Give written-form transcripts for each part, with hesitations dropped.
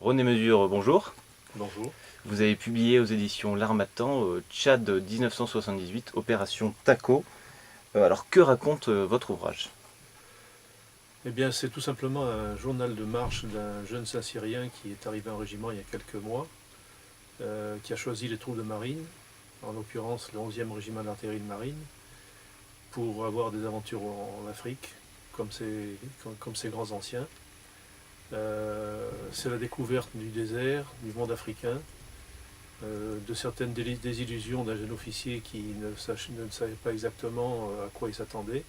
René Mesure, bonjour. Bonjour. Vous avez publié aux éditions L'Harmattan, Tchad 1978, Opération Taco. Alors que raconte votre ouvrage? Eh bien, c'est tout simplement un journal de marche d'un jeune Saint-Cyrien qui est arrivé en régiment il y a quelques mois, qui a choisi les troupes de marine, en l'occurrence le 11e régiment d'artillerie de marine, pour avoir des aventures en Afrique, comme ses grands anciens. C'est la découverte du désert, du monde africain, de certaines désillusions d'un jeune officier qui ne savait pas exactement à quoi il s'attendait.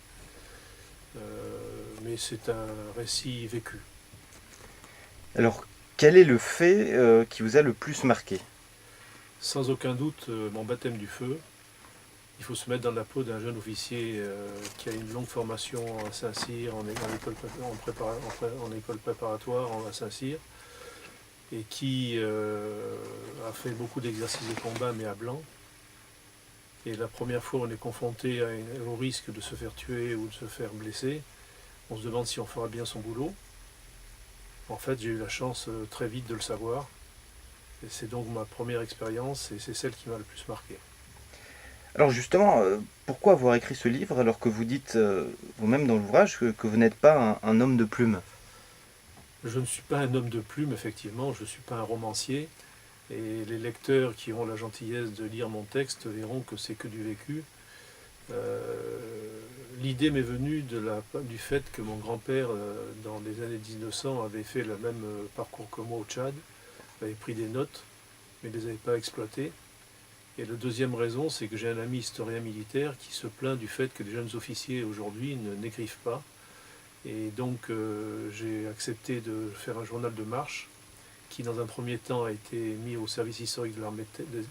Mais c'est un récit vécu. Alors, quel est le fait qui vous a le plus marqué? Sans aucun doute, mon baptême du feu. Il faut se mettre dans la peau d'un jeune officier qui a une longue formation à Saint-Cyr, en école préparatoire à Saint-Cyr, et qui a fait beaucoup d'exercices de combat, mais à blanc. Et la première fois où on est confronté au risque de se faire tuer ou de se faire blesser, on se demande si on fera bien son boulot. En fait, j'ai eu la chance très vite de le savoir. Et c'est donc ma première expérience et c'est celle qui m'a le plus marqué. Alors justement, pourquoi avoir écrit ce livre alors que vous dites vous-même dans l'ouvrage que vous n'êtes pas un homme de plume? Je ne suis pas un homme de plume, effectivement, je ne suis pas un romancier. Et les lecteurs qui auront la gentillesse de lire mon texte verront que c'est que du vécu. L'idée m'est venue du fait que mon grand-père, dans les années 1900, avait fait le même parcours que moi au Tchad, avait pris des notes, mais ne les avait pas exploitées. Et la deuxième raison, c'est que j'ai un ami historien militaire qui se plaint du fait que les jeunes officiers aujourd'hui n'écrivent pas. Et donc j'ai accepté de faire un journal de marche qui dans un premier temps a été mis au service historique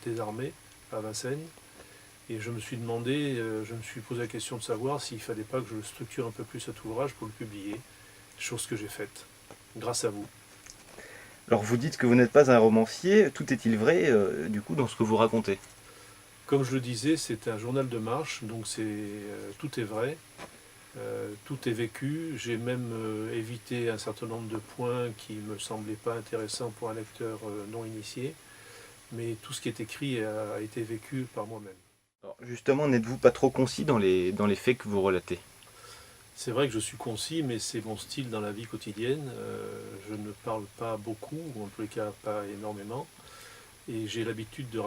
des armées à Vincennes. Et je me suis posé la question de savoir s'il ne fallait pas que je structure un peu plus cet ouvrage pour le publier, chose que j'ai faite, grâce à vous. Alors vous dites que vous n'êtes pas un romancier, tout est-il vrai du coup dans ce que vous racontez? Comme je le disais, c'est un journal de marche, donc tout est vrai. Tout est vécu. J'ai même évité un certain nombre de points qui ne me semblaient pas intéressants pour un lecteur non initié. Mais tout ce qui est écrit a été vécu par moi-même. Alors, justement, n'êtes-vous pas trop concis dans les faits que vous relatez? C'est vrai que je suis concis, mais c'est mon style dans la vie quotidienne. Je ne parle pas beaucoup, ou en tous les cas pas énormément. Et j'ai l'habitude de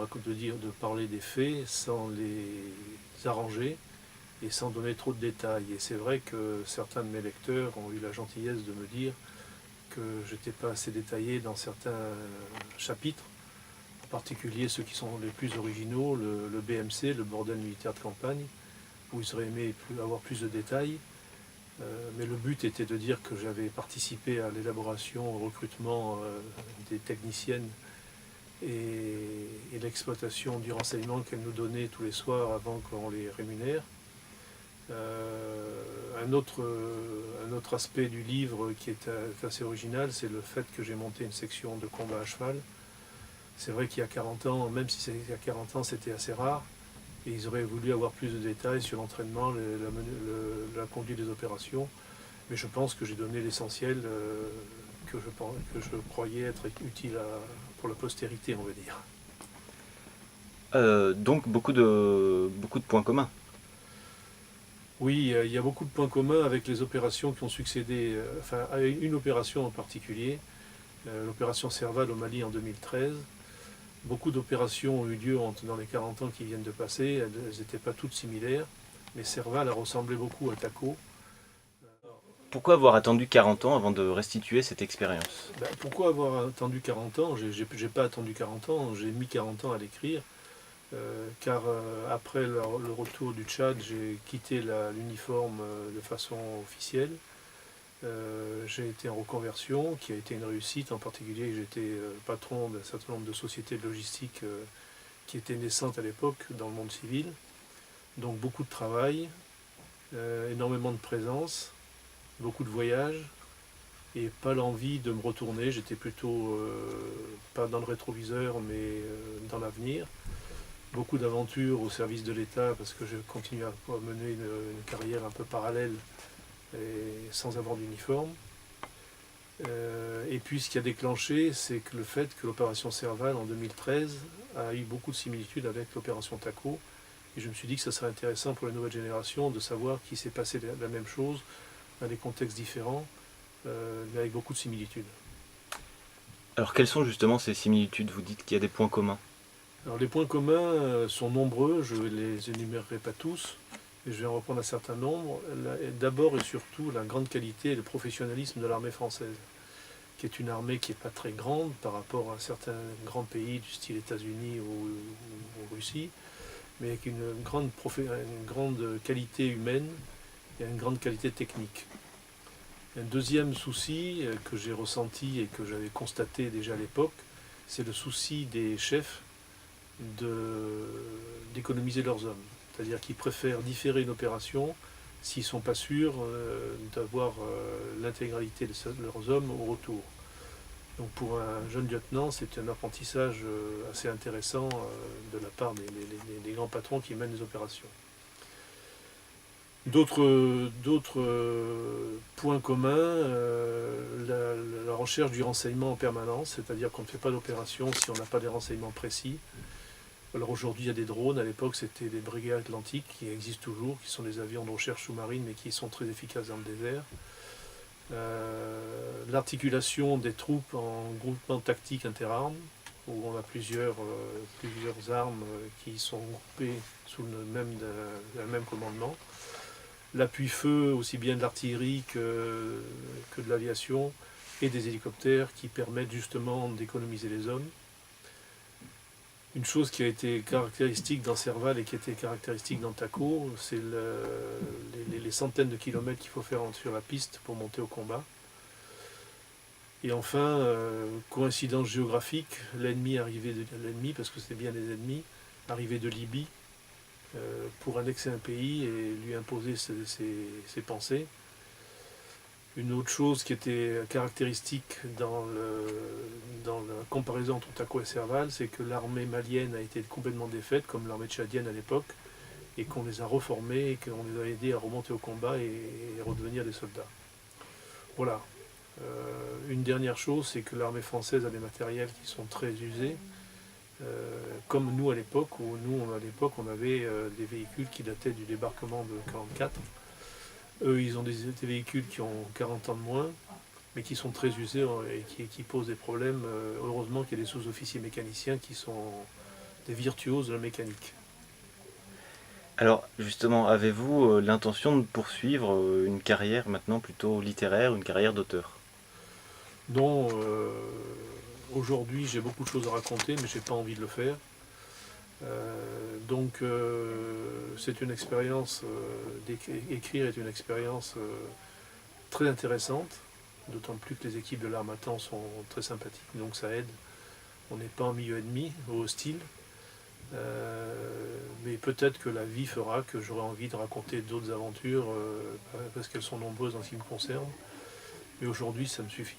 parler des faits sans les arranger et sans donner trop de détails. Et c'est vrai que certains de mes lecteurs ont eu la gentillesse de me dire que je n'étais pas assez détaillé dans certains chapitres, en particulier ceux qui sont les plus originaux, le BMC, le bordel militaire de campagne, où ils auraient aimé avoir plus de détails. Mais le but était de dire que j'avais participé à l'élaboration, au recrutement des techniciennes et l'exploitation du renseignement qu'elles nous donnaient tous les soirs avant qu'on les rémunère. Un autre aspect du livre qui est assez original, c'est le fait que j'ai monté une section de combat à cheval. C'est vrai qu'il y a 40 ans, même si il y a 40 ans c'était assez rare, et ils auraient voulu avoir plus de détails sur l'entraînement, la conduite des opérations, mais je pense que j'ai donné l'essentiel que je croyais être utile pour la postérité, on va dire. Donc beaucoup de points communs. Oui, il y a beaucoup de points communs avec les opérations qui ont succédé, enfin à une opération en particulier, l'opération Serval au Mali en 2013. Beaucoup d'opérations ont eu lieu dans les 40 ans qui viennent de passer, elles n'étaient pas toutes similaires, mais Serval a ressemblé beaucoup à Taco. Pourquoi avoir attendu 40 ans avant de restituer cette expérience? Ben, pourquoi avoir attendu 40 ans? J'ai pas attendu 40 ans, j'ai mis 40 ans à l'écrire, car après le retour du Tchad, j'ai quitté l'uniforme de façon officielle. J'ai été en reconversion, qui a été une réussite, en particulier j'étais patron d'un certain nombre de sociétés de logistique qui étaient naissantes à l'époque dans le monde civil. Donc beaucoup de travail, énormément de présence, beaucoup de voyages, et pas l'envie de me retourner. J'étais plutôt pas dans le rétroviseur, mais dans l'avenir. Beaucoup d'aventures au service de l'État, parce que je continue à mener une carrière un peu parallèle et sans avoir d'uniforme. Et puis ce qui a déclenché, c'est que le fait que l'opération Serval en 2013 a eu beaucoup de similitudes avec l'opération Taco. Et je me suis dit que ça serait intéressant pour la nouvelle génération de savoir qu'il s'est passé la même chose dans des contextes différents, mais avec beaucoup de similitudes. Alors quelles sont justement ces similitudes? Vous dites qu'il y a des points communs. Alors les points communs sont nombreux, je ne les énumérerai pas tous, mais je vais en reprendre un certain nombre. D'abord et surtout la grande qualité et le professionnalisme de l'armée française, qui est une armée qui n'est pas très grande par rapport à certains grands pays du style États-Unis ou Russie, mais avec une grande qualité humaine et une grande qualité technique. Un deuxième souci que j'ai ressenti et que j'avais constaté déjà à l'époque, c'est le souci des chefs d'économiser leurs hommes. C'est-à-dire qu'ils préfèrent différer une opération s'ils ne sont pas sûrs d'avoir l'intégralité de leurs hommes au retour. Donc pour un jeune lieutenant, c'est un apprentissage assez intéressant de la part des grands patrons qui mènent les opérations. D'autres points communs, la recherche du renseignement en permanence, c'est-à-dire qu'on ne fait pas d'opération si on n'a pas des renseignements précis. Alors aujourd'hui il y a des drones, à l'époque c'était des brigades atlantiques qui existent toujours, qui sont des avions de recherche sous-marine mais qui sont très efficaces dans le désert. L'articulation des troupes en groupement tactique interarmes, où on a plusieurs armes qui sont groupées sous le même commandement. L'appui-feu aussi bien de l'artillerie que de l'aviation et des hélicoptères qui permettent justement d'économiser les hommes. Une chose qui a été caractéristique dans Serval et qui était caractéristique dans Taco, c'est les centaines de kilomètres qu'il faut faire sur la piste pour monter au combat. Et enfin, coïncidence géographique, l'ennemi, parce que c'était bien des ennemis, arrivait de Libye pour annexer un pays et lui imposer ses pensées. Une autre chose qui était caractéristique dans la comparaison entre Taco et Serval, c'est que l'armée malienne a été complètement défaite, comme l'armée tchadienne à l'époque, et qu'on les a reformés et qu'on les a aidés à remonter au combat et redevenir des soldats. Voilà. Une dernière chose, c'est que l'armée française a des matériels qui sont très usés, comme nous à l'époque, où on avait des véhicules qui dataient du débarquement de 1944. Eux, ils ont des véhicules qui ont 40 ans de moins, mais qui sont très usés et qui posent des problèmes. Heureusement qu'il y a des sous-officiers mécaniciens qui sont des virtuoses de la mécanique. Alors justement, avez-vous l'intention de poursuivre une carrière maintenant plutôt littéraire, une carrière d'auteur? Non, aujourd'hui j'ai beaucoup de choses à raconter, mais j'ai pas envie de le faire. Donc c'est une expérience, écrire est une expérience très intéressante, d'autant plus que les équipes de l'Harmattan sont très sympathiques, donc ça aide. On n'est pas en milieu ennemi ou hostile, mais peut-être que la vie fera que j'aurai envie de raconter d'autres aventures, parce qu'elles sont nombreuses en ce qui me concerne, mais aujourd'hui ça me suffit.